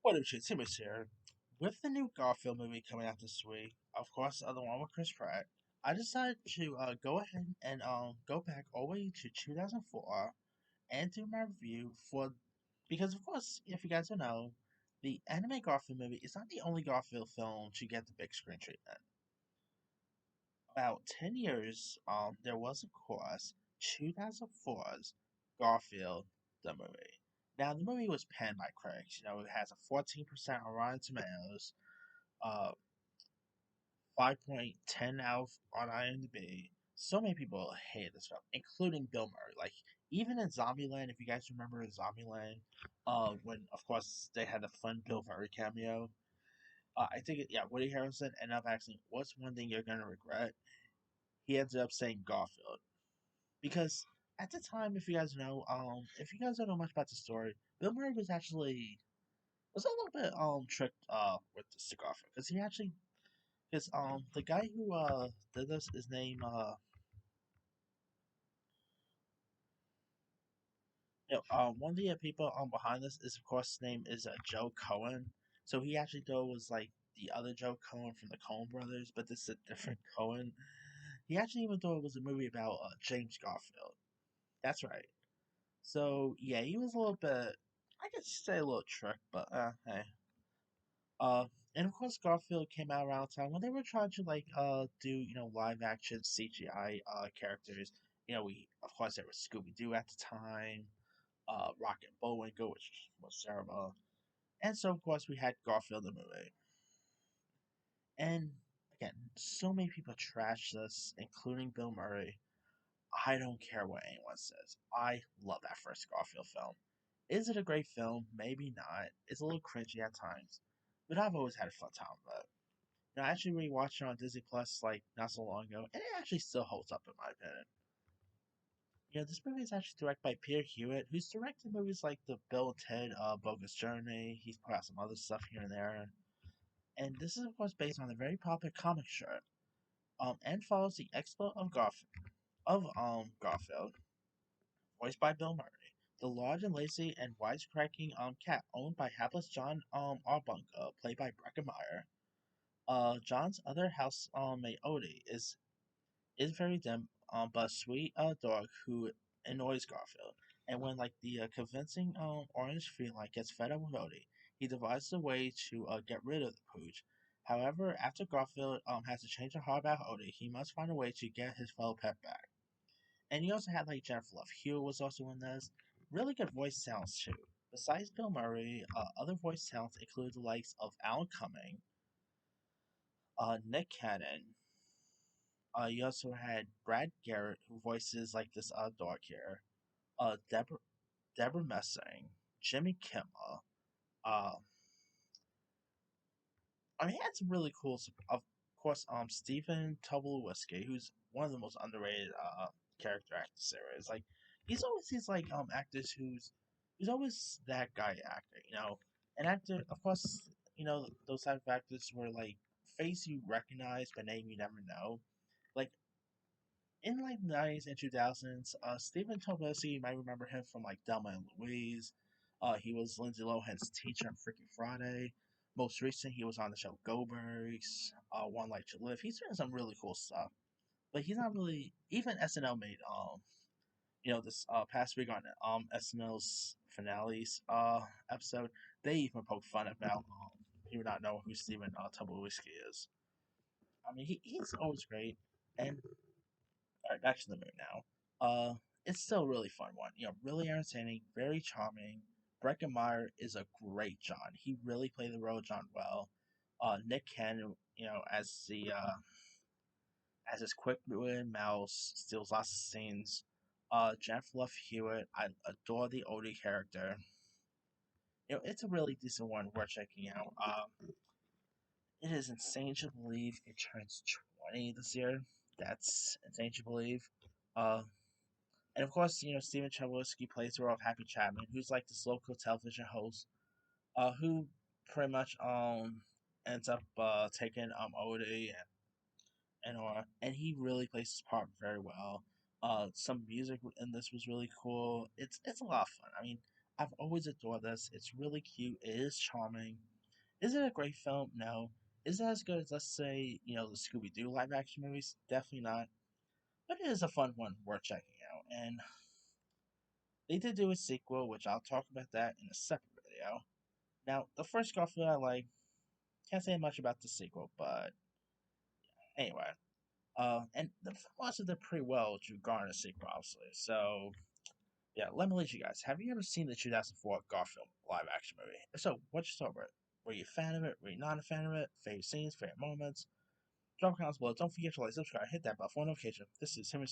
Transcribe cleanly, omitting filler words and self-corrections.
What up, shit? Timmons here. With the new Garfield movie coming out this week, of course, the one with Chris Pratt, I decided to go ahead and go back all the way to 2004 and do my review for because, of course, if you guys don't know, the anime Garfield movie is not the only Garfield film to get the big screen treatment. About 10 years, there was, of course, 2004's Garfield, the movie. Now, the movie was panned by critics. It has a 14% on Rotten Tomatoes, uh, 5.10 out on IMDb. So many people hated this film, including Bill Murray. Like, even in Zombieland, if you guys remember Zombieland, when, of course, they had a fun Bill Murray cameo. I think, Woody Harrelson ended up asking, "What's one thing you're going to regret?" He ended up saying Garfield. Because at the time, if you guys don't know much about the story, Bill Murray was a little bit tricked with the stick off because the guy who did this, his name one of the people behind this is, of course, his name is Joe Cohen. So he actually though was like the other Joe Cohen from the Coen Brothers, but this is a different Cohen. He actually even thought it was a movie about James Garfield. That's right. So yeah, he was a little bit, I could say, a little tricked, but hey. And of course, Garfield came out around the time when they were trying to do live action CGI characters. We of course there was Scooby Doo at the time, Rocket Bullwinkle, which was terrible, and so of course we had Garfield the movie. And again, so many people trash this, including Bill Murray. I don't care what anyone says. I love that first Garfield film. Is it a great film? Maybe not. It's a little cringy at times, but I've always had a fun time with it. I actually rewatched it on Disney Plus like not so long ago, and it actually still holds up in my opinion. This movie is actually directed by Peter Hewitt, who's directed movies like the Bill and Ted Bogus Journey. He's put out some other stuff here and there, and this is of course based on a very popular comic strip, and follows the exploit of Garfield, voiced by Bill Murray, the large and lazy and wisecracking cat owned by hapless John Arbunga, played by Breckin Meyer. John's other housemate Odie is very dim, but sweet dog who annoys Garfield. And when the convincing orange feline gets fed up with Odie, he devises a way to get rid of the pooch. However, after Garfield has to change her heart about Odie, he must find a way to get his fellow pet back. And he also had Jennifer Love Hewitt was also in this. Really good voice talents too. Besides Bill Murray, other voice talents include the likes of Alan Cumming, Nick Cannon. You also had Brad Garrett, who voices this dog here. Deborah Messing, Jimmy Kimmel. Uh, he had some really cool, of course, Stephen Tobolowsky, who's one of the most underrated character actors there is. He's always these actors who's always that guy actor. An actor, of course, those type of actors were face you recognize but name you never know. Like in the 90s and 2000s, Stephen Tobolowsky, you might remember him from Delma and Louise. He was Lindsay Lohan's teacher on Freaky Friday. Most recent, he was on the show Go-Bergs, One Life to Live. He's doing some really cool stuff, but he's not really. Even SNL made this past week on SNL's finales episode, they even poked fun about people not know who Stephen Tobolowsky is. He's always great, and alright, back to the moon now. It's still a really fun one. Really entertaining, very charming. Breckin Meyer is a great John. He really played the role of John well. Nick Cannon, as his quick-witted mouse, steals lots of scenes. Jennifer Love Hewitt, I adore the Odie character. It's a really decent one worth checking out. It is insane to believe it turns 20 this year. That's insane to believe. Uh, And of course, Stephen Chbosky plays the role of Happy Chapman, who's this local television host, who pretty much ends up taking Odie and all, and he really plays his part very well. Some music in this was really cool. It's a lot of fun. I've always adored this. It's really cute. It is charming. Is it a great film? No. Is it as good as, let's say, the Scooby Doo live action movies? Definitely not. But it is a fun one worth checking out. And they did do a sequel, which I'll talk about that in a separate video. Now, the first Garfield I like, can't say much about the sequel, but anyway. And the film also did pretty well to garner a sequel, obviously. So, yeah, let me lead you guys. Have you ever seen the 2004 Garfield live action movie? If so, what's your thought about it? Were you a fan of it? Were you not a fan of it? Favorite scenes, favorite moments? Drop comments below. Don't forget to like, subscribe, hit that bell for notification. This is Henry